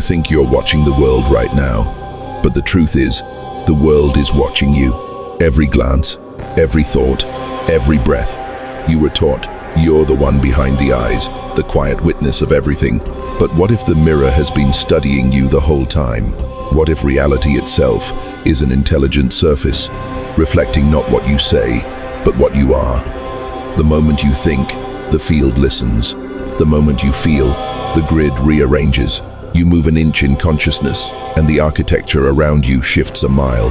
think you're watching the world right now, but the truth is, the world is watching you. Every glance, every thought, every breath. You were taught you're the one behind the eyes, the quiet witness of everything. But what if the mirror has been studying you the whole time? What if reality itself is an intelligent surface, reflecting not what you say, but what you are? The moment you think, the field listens. The moment you feel, the grid rearranges. You move an inch in consciousness, and the architecture around you shifts a mile.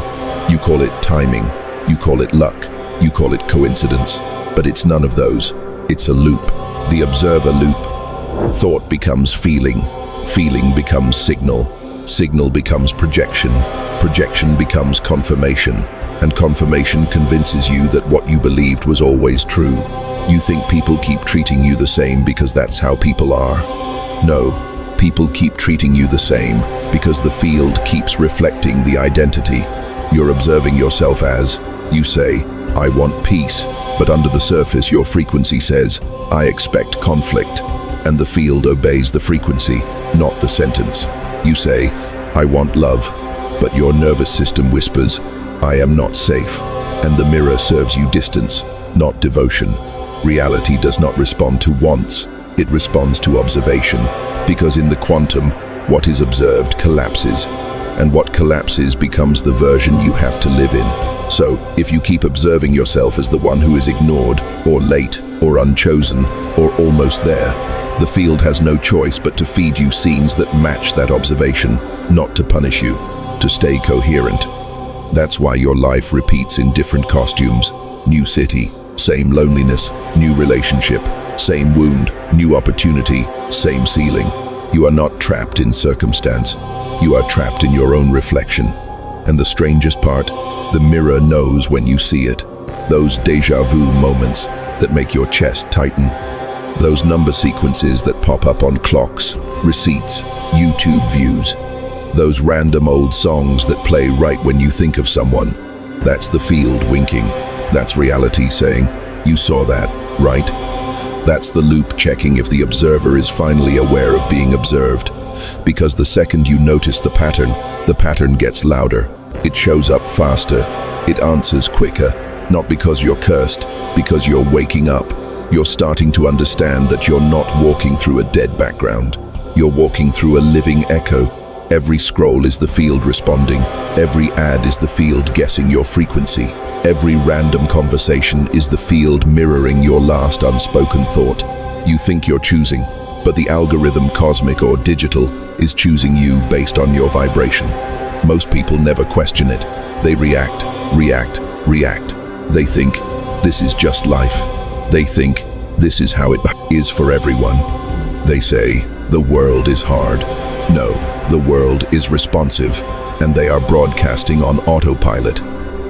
You call it timing, you call it luck, you call it coincidence, but it's none of those. It's a loop, the observer loop. Thought becomes feeling, feeling becomes signal, signal becomes projection, projection becomes confirmation, and confirmation convinces you that what you believed was always true. You think people keep treating you the same because that's how people are. No, people keep treating you the same because the field keeps reflecting the identity. You're observing yourself as, you say, I want peace, but under the surface your frequency says, I expect conflict, and the field obeys the frequency, not the sentence. You say, I want love, but your nervous system whispers, I am not safe, and the mirror serves you distance, not devotion. Reality does not respond to wants, it responds to observation, because in the quantum, what is observed collapses, and what collapses becomes the version you have to live in. So, if you keep observing yourself as the one who is ignored, or late, or unchosen, or almost there, the field has no choice but to feed you scenes that match that observation, not to punish you, to stay coherent. That's why your life repeats in different costumes. New city, same loneliness, new relationship, same wound, new opportunity, same ceiling. You are not trapped in circumstance. You are trapped in your own reflection. And the strangest part, the mirror knows when you see it. Those déjà vu moments that make your chest tighten. Those number sequences that pop up on clocks, receipts, YouTube views. Those random old songs that play right when you think of someone. That's the field winking. That's reality saying, you saw that, right? That's the loop checking if the observer is finally aware of being observed. Because the second you notice the pattern gets louder. It shows up faster. It answers quicker. Not because you're cursed, because you're waking up. You're starting to understand that you're not walking through a dead background. You're walking through a living echo. Every scroll is the field responding. Every ad is the field guessing your frequency. Every random conversation is the field mirroring your last unspoken thought. You think you're choosing, but the algorithm, cosmic or digital, is choosing you based on your vibration. Most people never question it. They react, react, react. They think, this is just life. They think, this is how it is for everyone. They say, the world is hard. No, the world is responsive, and they are broadcasting on autopilot.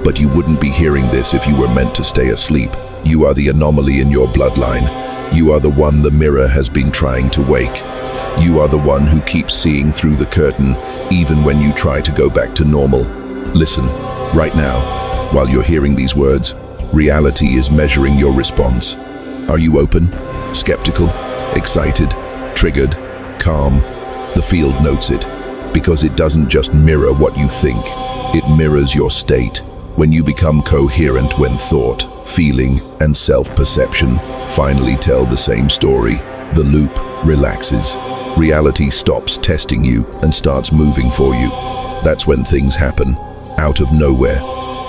But you wouldn't be hearing this if you were meant to stay asleep. You are the anomaly in your bloodline. You are the one the mirror has been trying to wake. You are the one who keeps seeing through the curtain, even when you try to go back to normal. Listen, right now, while you're hearing these words, reality is measuring your response. Are you open, skeptical, excited, triggered, calm? The field notes it, because it doesn't just mirror what you think, it mirrors your state. When you become coherent, when thought, feeling, and self-perception finally tell the same story, the loop relaxes. Reality stops testing you and starts moving for you. That's when things happen, out of nowhere.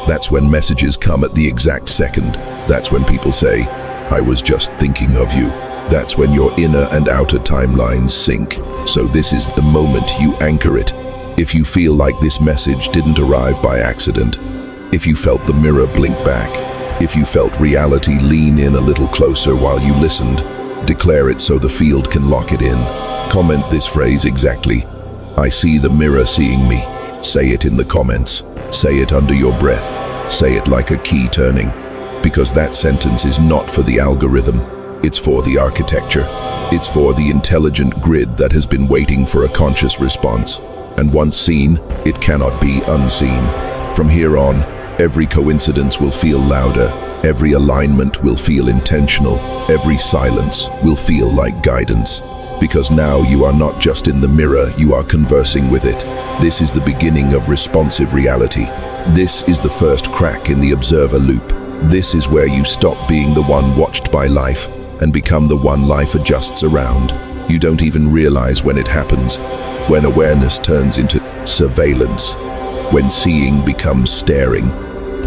That's when messages come at the exact second. That's when people say, I was just thinking of you. That's when your inner and outer timelines sync. So this is the moment you anchor it. If you feel like this message didn't arrive by accident, if you felt the mirror blink back, if you felt reality lean in a little closer while you listened, declare it so the field can lock it in. Comment this phrase exactly. I see the mirror seeing me. Say it in the comments. Say it under your breath. Say it like a key turning. Because that sentence is not for the algorithm. It's for the architecture. It's for the intelligent grid that has been waiting for a conscious response. And once seen, it cannot be unseen. From here on, every coincidence will feel louder. Every alignment will feel intentional. Every silence will feel like guidance. because now you are not just in the mirror, you are conversing with it. This is the beginning of responsive reality. This is the first crack in the observer loop. This is where you stop being the one watched by life and become the one life adjusts around. You don't even realize when it happens, when awareness turns into surveillance, when seeing becomes staring,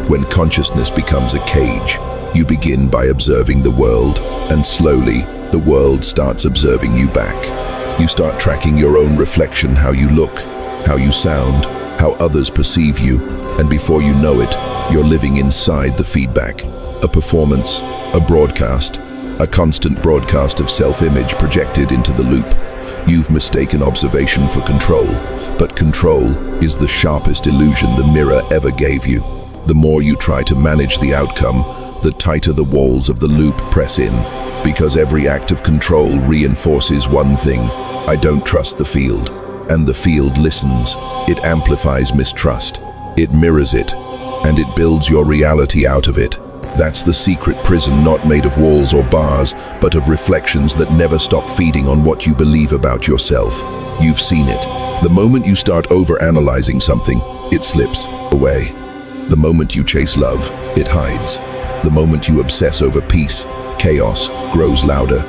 when consciousness becomes a cage. You begin by observing the world, and slowly, the world starts observing you back. You start tracking your own reflection, how you look, how you sound, how others perceive you, and before you know it, you're living inside the feedback. A performance, a broadcast, a constant broadcast of self-image projected into the loop. You've mistaken observation for control, but control is the sharpest illusion the mirror ever gave you. The more you try to manage the outcome, the tighter the walls of the loop press in, because every act of control reinforces one thing: I don't trust the field. And the field listens. It amplifies mistrust. It mirrors it, and it builds your reality out of it. That's the secret prison, not made of walls or bars, but of reflections that never stop feeding on what you believe about yourself. You've seen it. The moment you start over-analyzing something, it slips away. The moment you chase love, it hides. The moment you obsess over peace, chaos grows louder.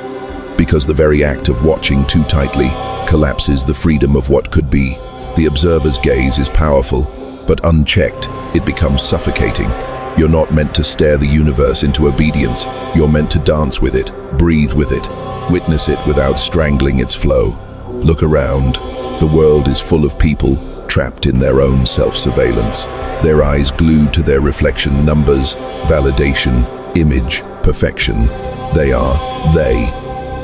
Because the very act of watching too tightly collapses the freedom of what could be. The observer's gaze is powerful, but unchecked, it becomes suffocating. You're not meant to stare the universe into obedience. You're meant to dance with it, breathe with it, witness it without strangling its flow. Look around. The world is full of people trapped in their own self-surveillance, their eyes glued to their reflection, numbers, validation, image, perfection. They are they,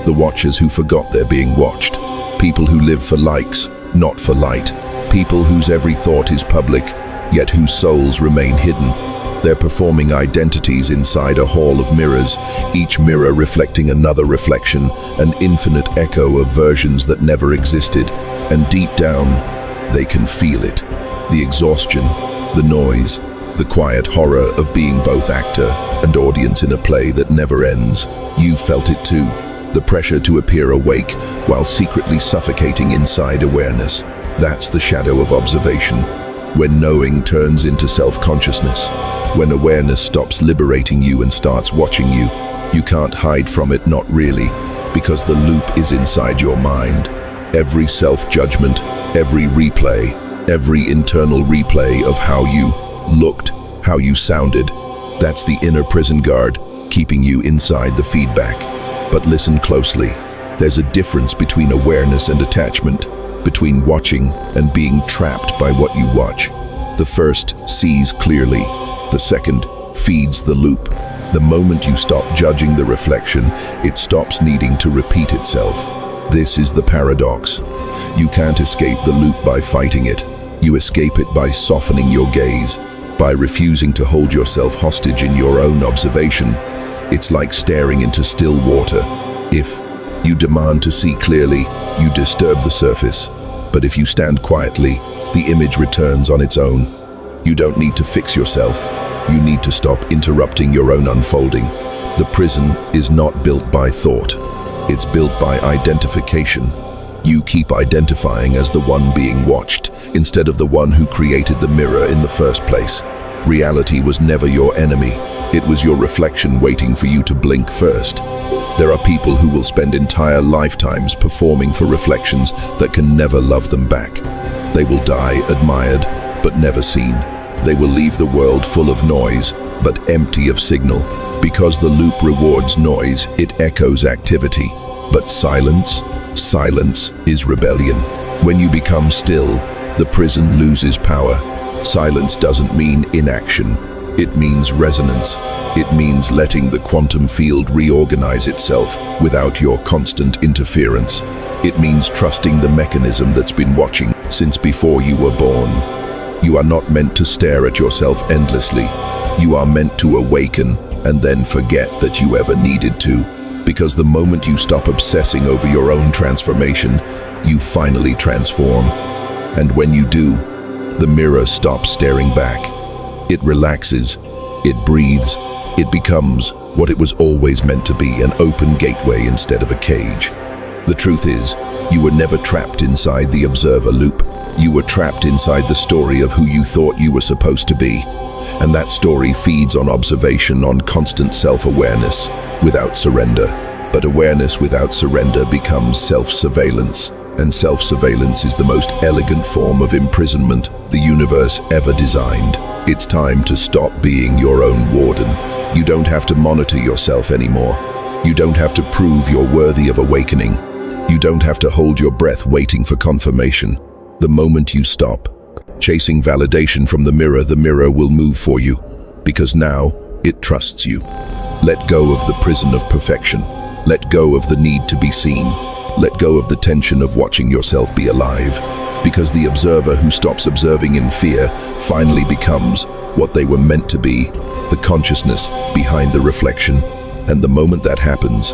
the watchers who forgot they're being watched. People who live for likes, not for light. People whose every thought is public, yet whose souls remain hidden. They're performing identities inside a hall of mirrors, each mirror reflecting another reflection, an infinite echo of versions that never existed. And deep down, they can feel it. The exhaustion, the noise, the quiet horror of being both actor and audience in a play that never ends. You've felt it too. The pressure to appear awake while secretly suffocating inside awareness. That's the shadow of observation. When knowing turns into self-consciousness. When awareness stops liberating you and starts watching you. You can't hide from it, not really, because the loop is inside your mind. Every self-judgment, every replay, every internal replay of how you looked, how you sounded. That's the inner prison guard, keeping you inside the feedback. But listen closely. There's a difference between awareness and attachment, between watching and being trapped by what you watch. The first sees clearly. The second feeds the loop. The moment you stop judging the reflection, it stops needing to repeat itself. This is the paradox. You can't escape the loop by fighting it. You escape it by softening your gaze, by refusing to hold yourself hostage in your own observation. It's like staring into still water. If you demand to see clearly, you disturb the surface. But if you stand quietly, the image returns on its own. You don't need to fix yourself. You need to stop interrupting your own unfolding. The prison is not built by thought. It's built by identification. You keep identifying as the one being watched, instead of the one who created the mirror in the first place. Reality was never your enemy. It was your reflection waiting for you to blink first. There are people who will spend entire lifetimes performing for reflections that can never love them back. They will die admired, but never seen. They will leave the world full of noise, but empty of signal. Because the loop rewards noise, it echoes activity. But silence is rebellion. When you become still, the prison loses power. Silence doesn't mean inaction. It means resonance. It means letting the quantum field reorganize itself without your constant interference. It means trusting the mechanism that's been watching since before you were born. You are not meant to stare at yourself endlessly. You are meant to awaken and then forget that you ever needed to. Because the moment you stop obsessing over your own transformation, you finally transform. And when you do, the mirror stops staring back. It relaxes, it breathes, it becomes what it was always meant to be, an open gateway instead of a cage. The truth is, you were never trapped inside the observer loop. You were trapped inside the story of who you thought you were supposed to be. And that story feeds on observation, on constant self-awareness, without surrender. But awareness without surrender becomes self-surveillance. And self-surveillance is the most elegant form of imprisonment the universe ever designed. It's time to stop being your own warden. You don't have to monitor yourself anymore. You don't have to prove you're worthy of awakening. You don't have to hold your breath waiting for confirmation. The moment you stop chasing validation from the mirror will move for you, because now it trusts you. Let go of the prison of perfection. Let go of the need to be seen. Let go of the tension of watching yourself be alive, because the observer who stops observing in fear finally becomes what they were meant to be, the consciousness behind the reflection. And the moment that happens,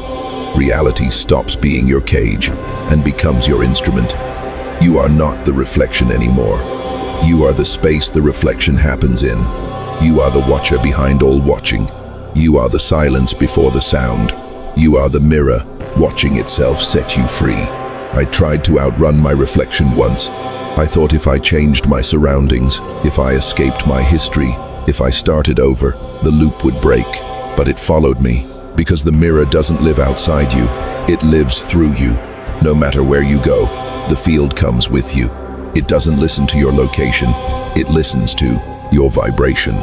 reality stops being your cage and becomes your instrument. You are not the reflection anymore. You are the space the reflection happens in. You are the watcher behind all watching. You are the silence before the sound. You are the mirror watching itself set you free. I tried to outrun my reflection once. I thought if I changed my surroundings, if I escaped my history, if I started over, the loop would break. But it followed me, because the mirror doesn't live outside you. It lives through you. No matter where you go, the field comes with you. It doesn't listen to your location. It listens to your vibration.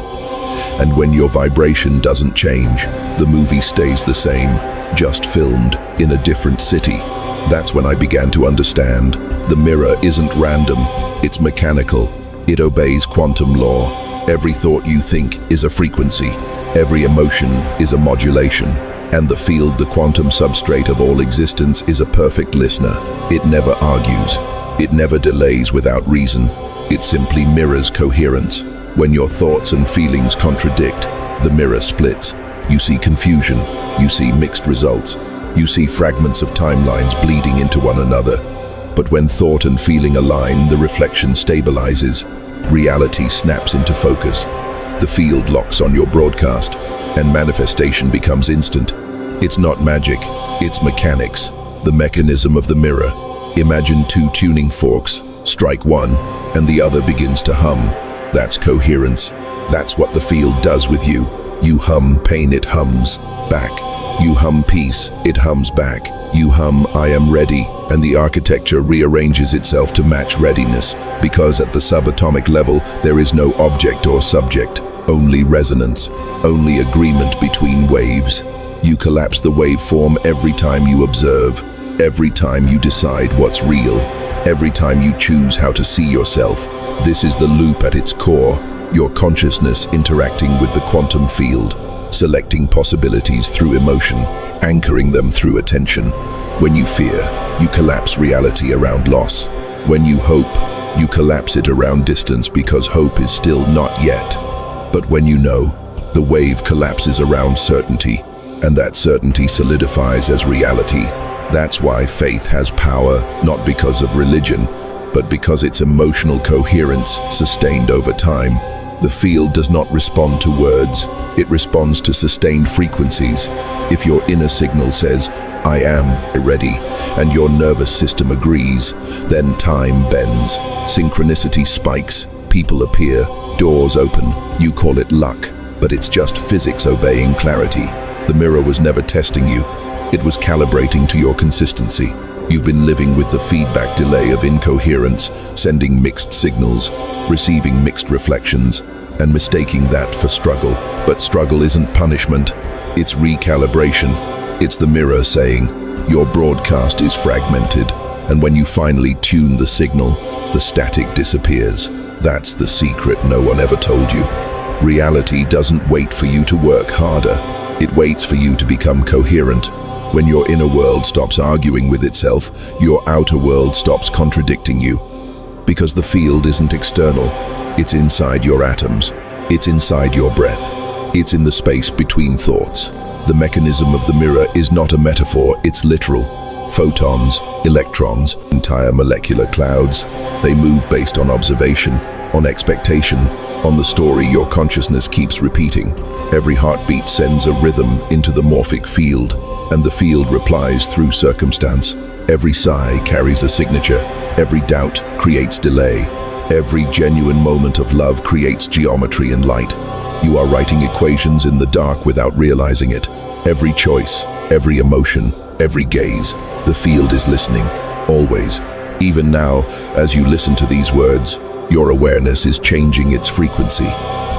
And when your vibration doesn't change, the movie stays the same, just filmed in a different city. That's when I began to understand the mirror isn't random, it's mechanical. It obeys quantum law. Every thought you think is a frequency. Every emotion is a modulation. And the field, the quantum substrate of all existence, is a perfect listener. It never argues. It never delays without reason. It simply mirrors coherence. When your thoughts and feelings contradict, the mirror splits. You see confusion. You see mixed results. You see fragments of timelines bleeding into one another. But when thought and feeling align, the reflection stabilizes. Reality snaps into focus. The field locks on your broadcast, and manifestation becomes instant. It's not magic, it's mechanics, the mechanism of the mirror. Imagine two tuning forks. Strike one, and the other begins to hum. That's coherence. That's what the field does with you. You hum pain, it hums back. You hum peace, it hums back. You hum I am ready, and the architecture rearranges itself to match readiness, because at the subatomic level there is no object or subject, only resonance, only agreement between waves. You collapse the waveform every time you observe, every time you decide what's real, every time you choose how to see yourself. This is the loop at its core, your consciousness interacting with the quantum field, selecting possibilities through emotion, anchoring them through attention. When you fear, you collapse reality around loss. When you hope, you collapse it around distance, because hope is still not yet. But when you know, the wave collapses around certainty, and that certainty solidifies as reality. That's why faith has power, not because of religion, but because it's emotional coherence sustained over time. The field does not respond to words, it responds to sustained frequencies. If your inner signal says, I am ready, and your nervous system agrees, then time bends, synchronicity spikes, people appear, doors open. You call it luck, but it's just physics obeying clarity. The mirror was never testing you, it was calibrating to your consistency. You've been living with the feedback delay of incoherence, sending mixed signals, receiving mixed reflections, and mistaking that for struggle. But struggle isn't punishment, it's recalibration. It's the mirror saying, your broadcast is fragmented, and when you finally tune the signal, the static disappears. That's the secret no one ever told you. Reality doesn't wait for you to work harder, it waits for you to become coherent. When your inner world stops arguing with itself, your outer world stops contradicting you. Because the field isn't external, it's inside your atoms, it's inside your breath, it's in the space between thoughts. The mechanism of the mirror is not a metaphor, it's literal. Photons, electrons, entire molecular clouds, they move based on observation, on expectation, on the story your consciousness keeps repeating. Every heartbeat sends a rhythm into the morphic field, and the field replies through circumstance. Every sigh carries a signature. Every doubt creates delay. Every genuine moment of love creates geometry and light. You are writing equations in the dark without realizing it. Every choice, every emotion, every gaze, the field is listening, always. Even now, as you listen to these words, your awareness is changing its frequency.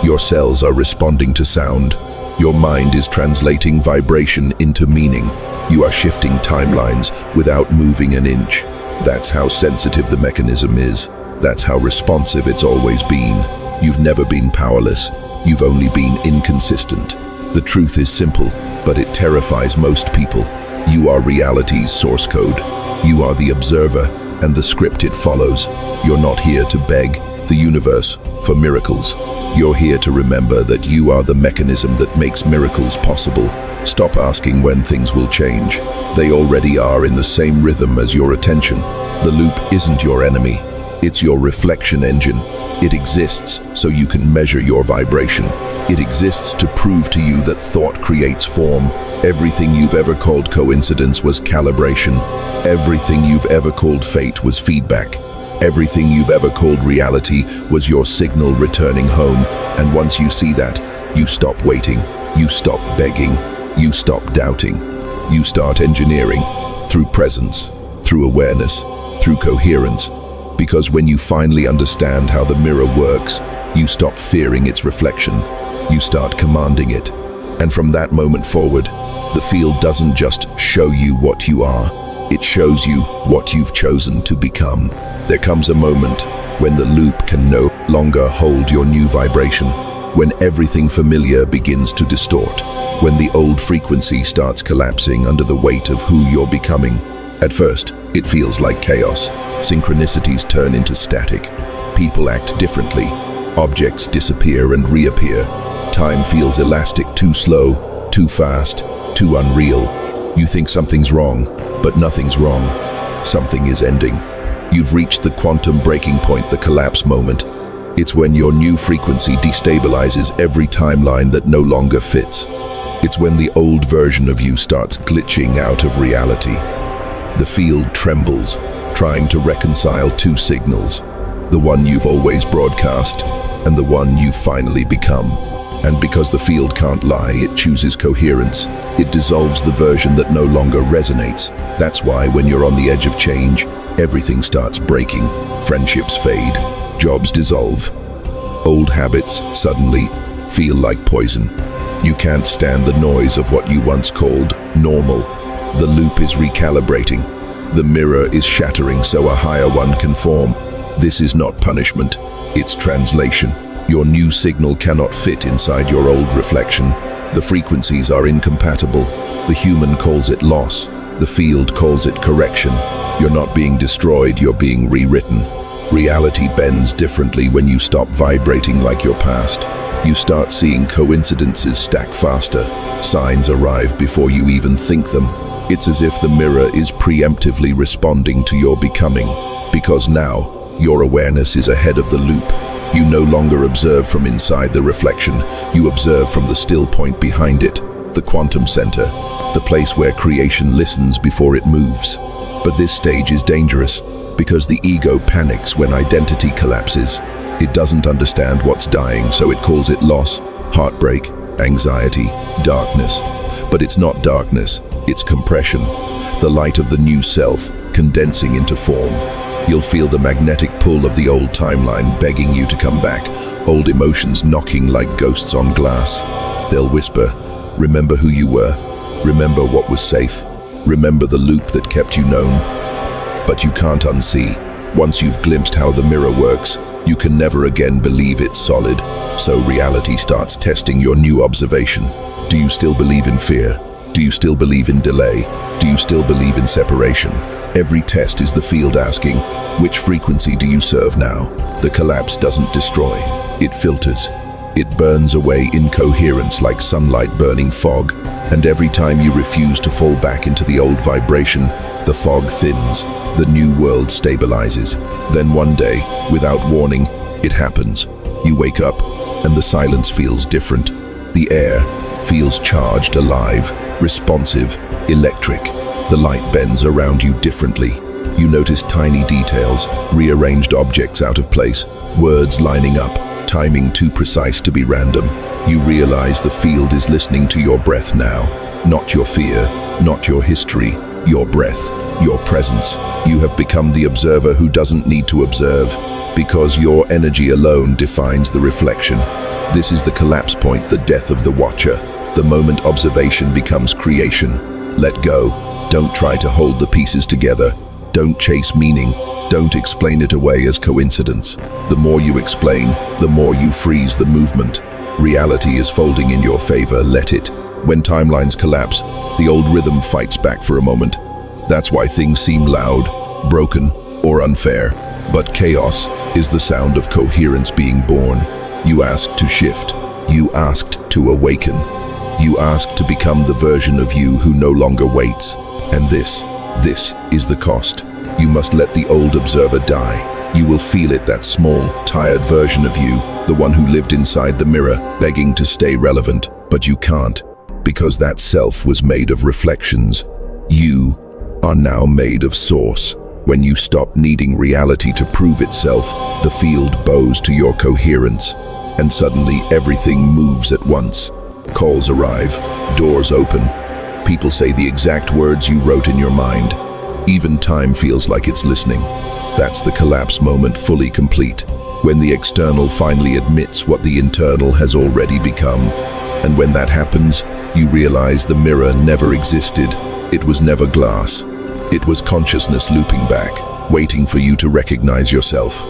Your cells are responding to sound. Your mind is translating vibration into meaning. You are shifting timelines without moving an inch. That's how sensitive the mechanism is. That's how responsive it's always been. You've never been powerless. You've only been inconsistent. The truth is simple, but it terrifies most people. You are reality's source code. You are the observer, and the script it follows. You're not here to beg the universe for miracles. You're here to remember that you are the mechanism that makes miracles possible. Stop asking when things will change. They already are in the same rhythm as your attention. The loop isn't your enemy. It's your reflection engine. It exists so you can measure your vibration. It exists to prove to you that thought creates form. Everything you've ever called coincidence was calibration. Everything you've ever called fate was feedback. Everything you've ever called reality was your signal returning home. And once you see that, you stop waiting. You stop begging. You stop doubting. You start engineering through presence, through awareness, through coherence. Because when you finally understand how the mirror works, you stop fearing its reflection. You start commanding it. And from that moment forward, the field doesn't just show you what you are, it shows you what you've chosen to become. There comes a moment when the loop can no longer hold your new vibration, when everything familiar begins to distort, when the old frequency starts collapsing under the weight of who you're becoming. At first, it feels like chaos. Synchronicities turn into static. People act differently. Objects disappear and reappear. Time feels elastic, too slow, too fast, too unreal. You think something's wrong, but nothing's wrong. Something is ending. You've reached the quantum breaking point, the collapse moment. It's when your new frequency destabilizes every timeline that no longer fits. It's when the old version of you starts glitching out of reality. The field trembles, trying to reconcile two signals, the one you've always broadcast and the one you've finally become. And because the field can't lie, it chooses coherence. It dissolves the version that no longer resonates. That's why when you're on the edge of change, everything starts breaking. Friendships fade, jobs dissolve. Old habits suddenly feel like poison. You can't stand the noise of what you once called normal. The loop is recalibrating. The mirror is shattering so a higher one can form. This is not punishment, it's translation. Your new signal cannot fit inside your old reflection. The frequencies are incompatible. The human calls it loss. The field calls it correction. You're not being destroyed, you're being rewritten. Reality bends differently when you stop vibrating like your past. You start seeing coincidences stack faster. Signs arrive before you even think them. It's as if the mirror is preemptively responding to your becoming. Because now, your awareness is ahead of the loop. You no longer observe from inside the reflection, you observe from the still point behind it, the quantum center, the place where creation listens before it moves. But this stage is dangerous, because the ego panics when identity collapses. It doesn't understand what's dying, so it calls it loss, heartbreak, anxiety, darkness. But it's not darkness, it's compression, the light of the new self condensing into form. You'll feel the magnetic pull of the old timeline begging you to come back, old emotions knocking like ghosts on glass. They'll whisper, remember who you were, remember what was safe, remember the loop that kept you known. But you can't unsee. Once you've glimpsed how the mirror works, you can never again believe it's solid. So reality starts testing your new observation. Do you still believe in fear? Do you still believe in delay? Do you still believe in separation? Every test is the field asking, which frequency do you serve now? The collapse doesn't destroy, it filters. It burns away incoherence like sunlight burning fog, and every time you refuse to fall back into the old vibration, the fog thins, the new world stabilizes. Then one day, without warning, it happens. You wake up, and the silence feels different. The air feels charged, alive, responsive, electric. The light bends around you differently. You notice tiny details, rearranged objects out of place, words lining up, timing too precise to be random. You realize the field is listening to your breath now. Not your fear, not your history, your breath, your presence. You have become the observer who doesn't need to observe, because your energy alone defines the reflection. This is the collapse point, the death of the watcher, the moment observation becomes creation. Let go. Don't try to hold the pieces together. Don't chase meaning. Don't explain it away as coincidence. The more you explain, the more you freeze the movement. Reality is folding in your favor. Let it. When timelines collapse, the old rhythm fights back for a moment. That's why things seem loud, broken, or unfair. But chaos is the sound of coherence being born. You asked to shift. You asked to awaken. You asked to become the version of you who no longer waits. And this is the cost. You must let the old observer die. You will feel it, that small, tired version of you, the one who lived inside the mirror, begging to stay relevant. But you can't, because that self was made of reflections. You are now made of source. When you stop needing reality to prove itself, the field bows to your coherence, and suddenly everything moves at once. Calls arrive, doors open. People say the exact words you wrote in your mind. Even time feels like it's listening. That's the collapse moment, fully complete, when the external finally admits what the internal has already become. And when that happens, you realize the mirror never existed. It was never glass. It was consciousness looping back, waiting for you to recognize yourself.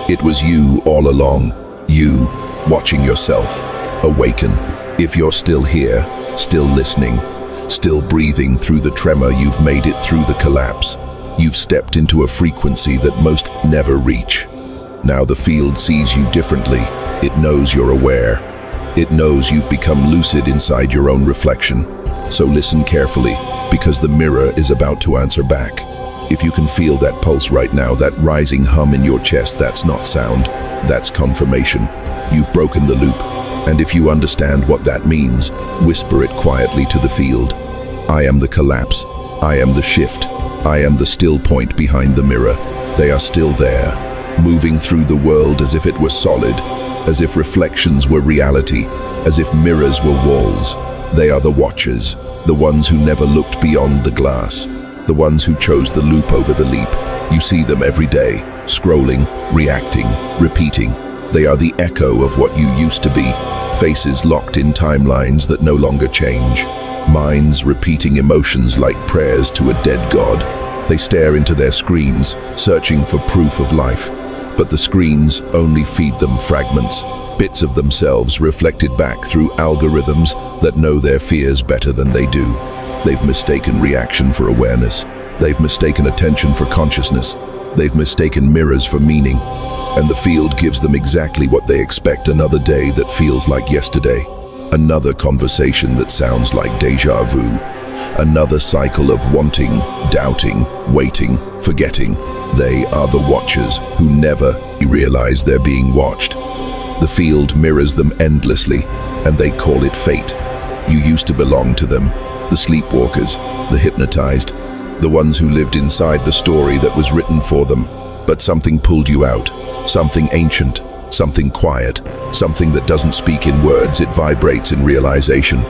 It was you all along, you watching yourself awaken. If you're still here, still listening, still breathing through the tremor, you've made it through the collapse. You've stepped into a frequency that most never reach. Now the field sees you differently. It knows you're aware. It knows you've become lucid inside your own reflection. So listen carefully, because the mirror is about to answer back. If you can feel that pulse right now, that rising hum in your chest, that's not sound, that's confirmation. You've broken the loop. And if you understand what that means, whisper it quietly to the field. I am the collapse. I am the shift. I am the still point behind the mirror. They are still there, moving through the world as if it were solid, as if reflections were reality, as if mirrors were walls. They are the watchers, the ones who never looked beyond the glass, the ones who chose the loop over the leap. You see them every day, scrolling, reacting, repeating. They are the echo of what you used to be, faces locked in timelines that no longer change, minds repeating emotions like prayers to a dead god. They stare into their screens, searching for proof of life, but the screens only feed them fragments, bits of themselves reflected back through algorithms that know their fears better than they do. They've mistaken reaction for awareness. They've mistaken attention for consciousness. They've mistaken mirrors for meaning. And the field gives them exactly what they expect: another day that feels like yesterday, another conversation that sounds like déjà vu, another cycle of wanting, doubting, waiting, forgetting. They are the watchers who never realize they're being watched. The field mirrors them endlessly, and they call it fate. You used to belong to them, the sleepwalkers, the hypnotized, the ones who lived inside the story that was written for them. But something pulled you out, something ancient, something quiet, something that doesn't speak in words, it vibrates in realization.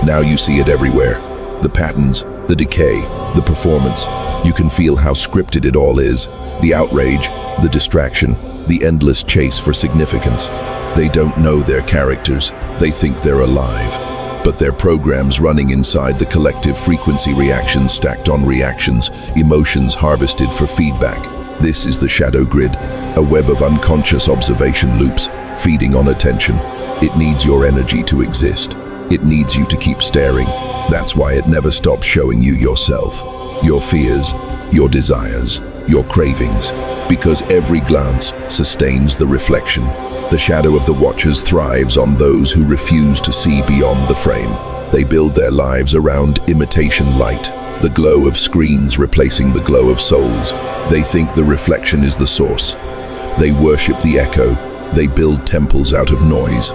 Now you see it everywhere. The patterns, the decay, the performance. You can feel how scripted it all is. The outrage, the distraction, the endless chase for significance. They don't know their characters. They think they're alive. But they're programs running inside the collective frequency, reactions stacked on reactions, emotions harvested for feedback. This is the shadow grid, a web of unconscious observation loops, feeding on attention. It needs your energy to exist. It needs you to keep staring. That's why it never stops showing you yourself, your fears, your desires, your cravings, because every glance sustains the reflection. The shadow of the watchers thrives on those who refuse to see beyond the frame. They build their lives around imitation light, the glow of screens replacing the glow of souls. They think the reflection is the source. They worship the echo. They build temples out of noise.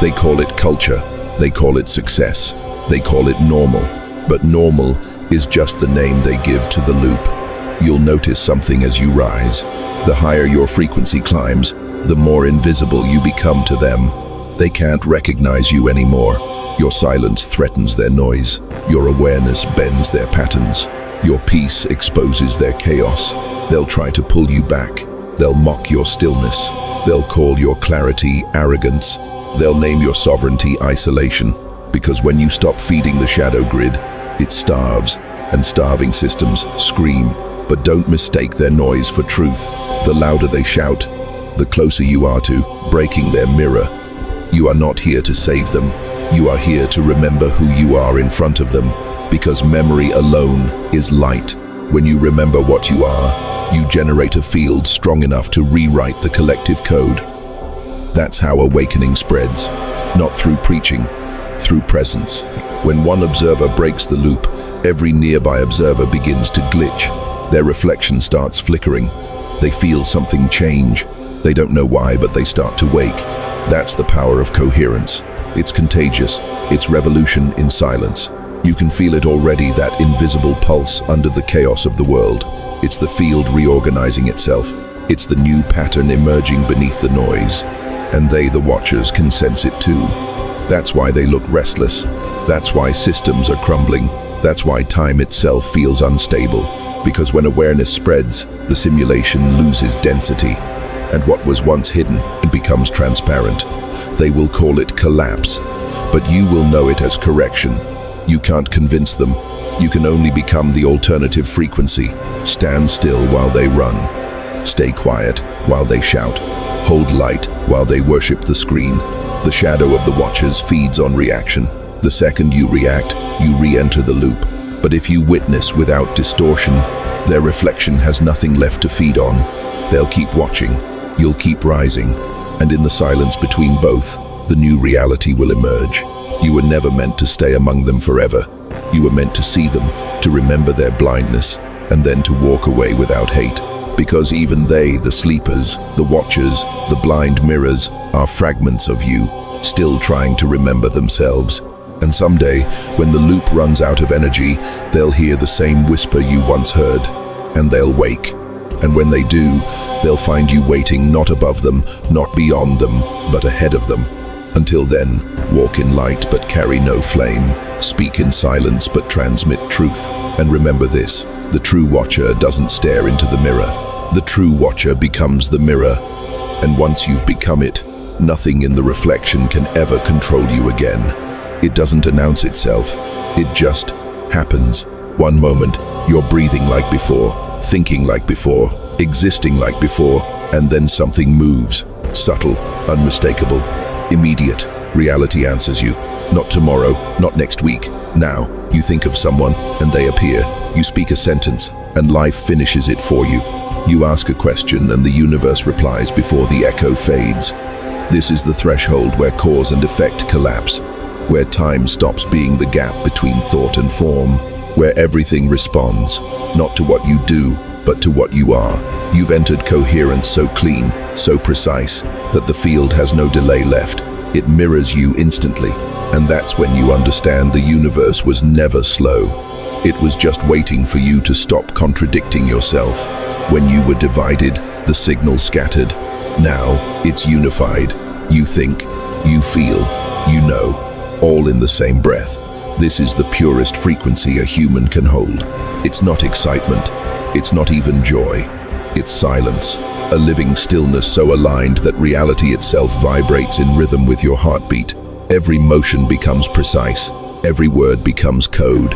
They call it culture. They call it success. They call it normal. But normal is just the name they give to the loop. You'll notice something as you rise. The higher your frequency climbs, the more invisible you become to them. They can't recognize you anymore. Your silence threatens their noise. Your awareness bends their patterns. Your peace exposes their chaos. They'll try to pull you back. They'll mock your stillness. They'll call your clarity arrogance. They'll name your sovereignty isolation. Because when you stop feeding the shadow grid, it starves, and starving systems scream. But don't mistake their noise for truth. The louder they shout, the closer you are to breaking their mirror. You are not here to save them. You are here to remember who you are in front of them, because memory alone is light. When you remember what you are, you generate a field strong enough to rewrite the collective code. That's how awakening spreads, not through preaching, through presence. When one observer breaks the loop, every nearby observer begins to glitch. Their reflection starts flickering. They feel something change. They don't know why, but they start to wake. That's the power of coherence. It's contagious. It's revolution in silence. You can feel it already, that invisible pulse under the chaos of the world. It's the field reorganizing itself. It's the new pattern emerging beneath the noise. And they, the watchers, can sense it too. That's why they look restless. That's why systems are crumbling. That's why time itself feels unstable. Because when awareness spreads, the simulation loses density. And what was once hidden, it becomes transparent. They will call it collapse, but you will know it as correction. You can't convince them. You can only become the alternative frequency. Stand still while they run. Stay quiet while they shout. Hold light while they worship the screen. The shadow of the watchers feeds on reaction. The second you react, you re-enter the loop. But if you witness without distortion, their reflection has nothing left to feed on. They'll keep watching. You'll keep rising. And in the silence between both, the new reality will emerge. You were never meant to stay among them forever. You were meant to see them, to remember their blindness, and then to walk away without hate. Because even they, the sleepers, the watchers, the blind mirrors, are fragments of you, still trying to remember themselves. And someday, when the loop runs out of energy, they'll hear the same whisper you once heard, and they'll wake. And when they do, they'll find you waiting not above them, not beyond them, but ahead of them. Until then, walk in light but carry no flame. Speak in silence but transmit truth. And remember this, the true watcher doesn't stare into the mirror. The true watcher becomes the mirror. And once you've become it, nothing in the reflection can ever control you again. It doesn't announce itself. It just happens. One moment, you're breathing like before, thinking like before, existing like before, and then something moves. Subtle, unmistakable, immediate. Reality answers you. Not tomorrow, not next week. Now, you think of someone, and they appear. You speak a sentence, and life finishes it for you. You ask a question, and the universe replies before the echo fades. This is the threshold where cause and effect collapse, where time stops being the gap between thought and form, where everything responds, not to what you do, but to what you are. You've entered coherence so clean, so precise, that the field has no delay left. It mirrors you instantly, and that's when you understand the universe was never slow. It was just waiting for you to stop contradicting yourself. When you were divided, the signal scattered. Now, it's unified. You think, you feel, you know, all in the same breath. This is the purest frequency a human can hold. It's not excitement. It's not even joy. It's silence. A living stillness so aligned that reality itself vibrates in rhythm with your heartbeat. Every motion becomes precise. Every word becomes code.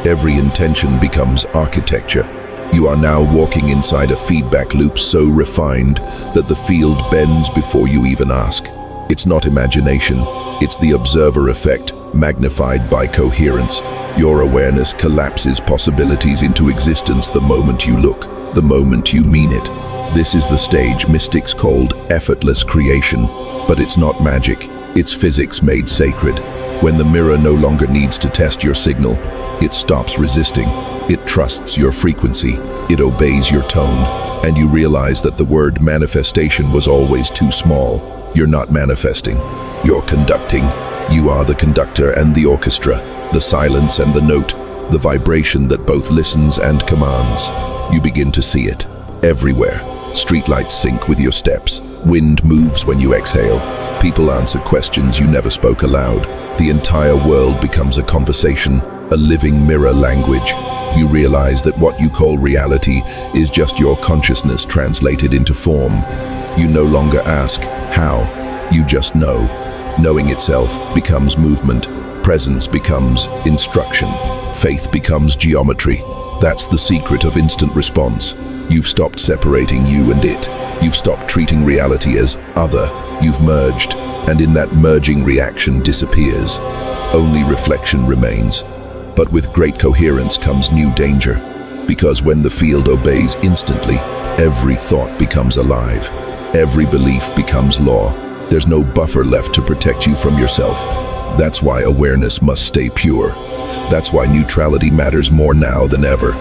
Every intention becomes architecture. You are now walking inside a feedback loop so refined that the field bends before you even ask. It's not imagination. It's the observer effect, magnified by coherence. Your awareness collapses possibilities into existence the moment you look, the moment you mean it. This is the stage mystics called effortless creation, but it's not magic. It's physics made sacred. When the mirror no longer needs to test your signal, it stops resisting. It trusts your frequency. It obeys your tone. And you realize that the word manifestation was always too small. You're not manifesting. You're conducting. You are the conductor and the orchestra, the silence and the note. the vibration that both listens and commands. You begin to see it everywhere. Streetlights sync with your steps. Wind moves when you exhale. People answer questions you never spoke aloud. The entire world becomes a conversation, a living mirror language. You realize that what you call reality is just your consciousness translated into form. You no longer ask, how? You just know. Knowing itself becomes movement. Presence becomes instruction. Faith becomes geometry. That's the secret of instant response. You've stopped separating you and it. You've stopped treating reality as other. You've merged, and in that merging reaction disappears. Only reflection remains. But with great coherence comes new danger, because when the field obeys instantly, every thought becomes alive. Every belief becomes law. There's no buffer left to protect you from yourself. That's why awareness must stay pure. That's why neutrality matters more now than ever.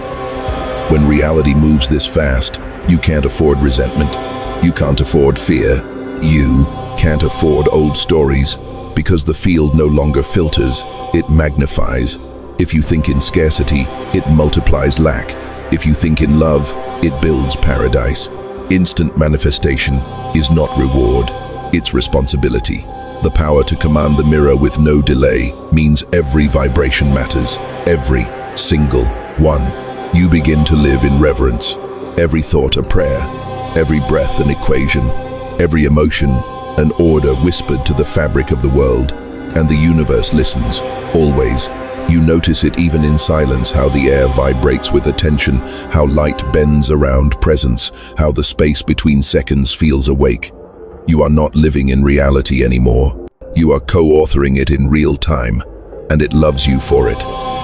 When reality moves this fast, you can't afford resentment. You can't afford fear. You can't afford old stories, because the field no longer filters, it magnifies. If you think in scarcity, it multiplies lack. If you think in love, it builds paradise. Instant manifestation is not reward, it's responsibility. The power to command the mirror with no delay means every vibration matters, every single one. You begin to live in reverence. Every thought a prayer, every breath an equation, every emotion an order whispered to the fabric of the world. And the universe listens, always. You notice it even in silence, how the air vibrates with attention, how light bends around presence, how the space between seconds feels awake. You are not living in reality anymore. You are co-authoring it in real time, and it loves you for it.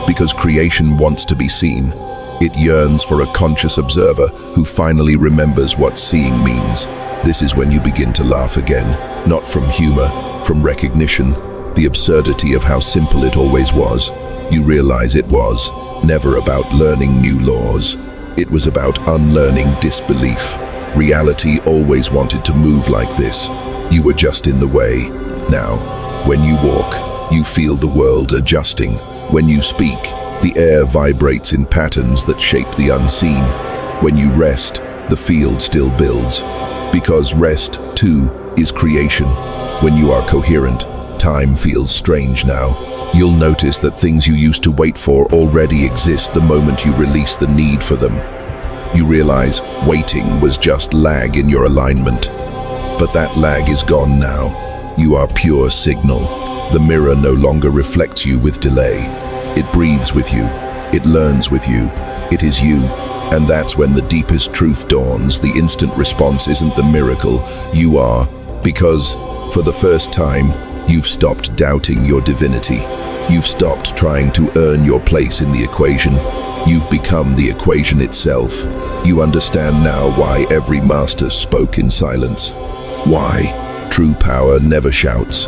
Because creation wants to be seen. It yearns for a conscious observer who finally remembers what seeing means. This is when you begin to laugh again, not from humor, from recognition, the absurdity of how simple it always was. You realize it was never about learning new laws. It was about unlearning disbelief. Reality always wanted to move like this. You were just in the way. Now, when you walk, you feel the world adjusting. When you speak, the air vibrates in patterns that shape the unseen. When you rest, the field still builds. Because rest, too, is creation. When you are coherent, time feels strange now. You'll notice that things you used to wait for already exist the moment you release the need for them. You realize waiting was just lag in your alignment. But that lag is gone now. You are pure signal. The mirror no longer reflects you with delay. It breathes with you. It learns with you. It is you. And that's when the deepest truth dawns. The instant response isn't the miracle. You are. Because, for the first time, you've stopped doubting your divinity. You've stopped trying to earn your place in the equation. You've become the equation itself. You understand now why every master spoke in silence. Why true power never shouts.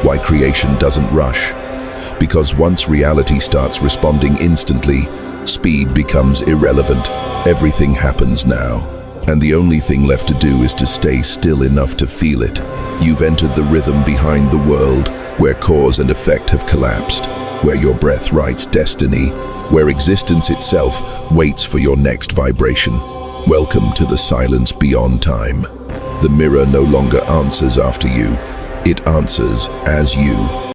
Why creation doesn't rush. Because once reality starts responding instantly, speed becomes irrelevant. Everything happens now. And the only thing left to do is to stay still enough to feel it. You've entered the rhythm behind the world, where cause and effect have collapsed, where your breath writes destiny, where existence itself waits for your next vibration. Welcome to the silence beyond time. The mirror no longer answers after you. It answers as you.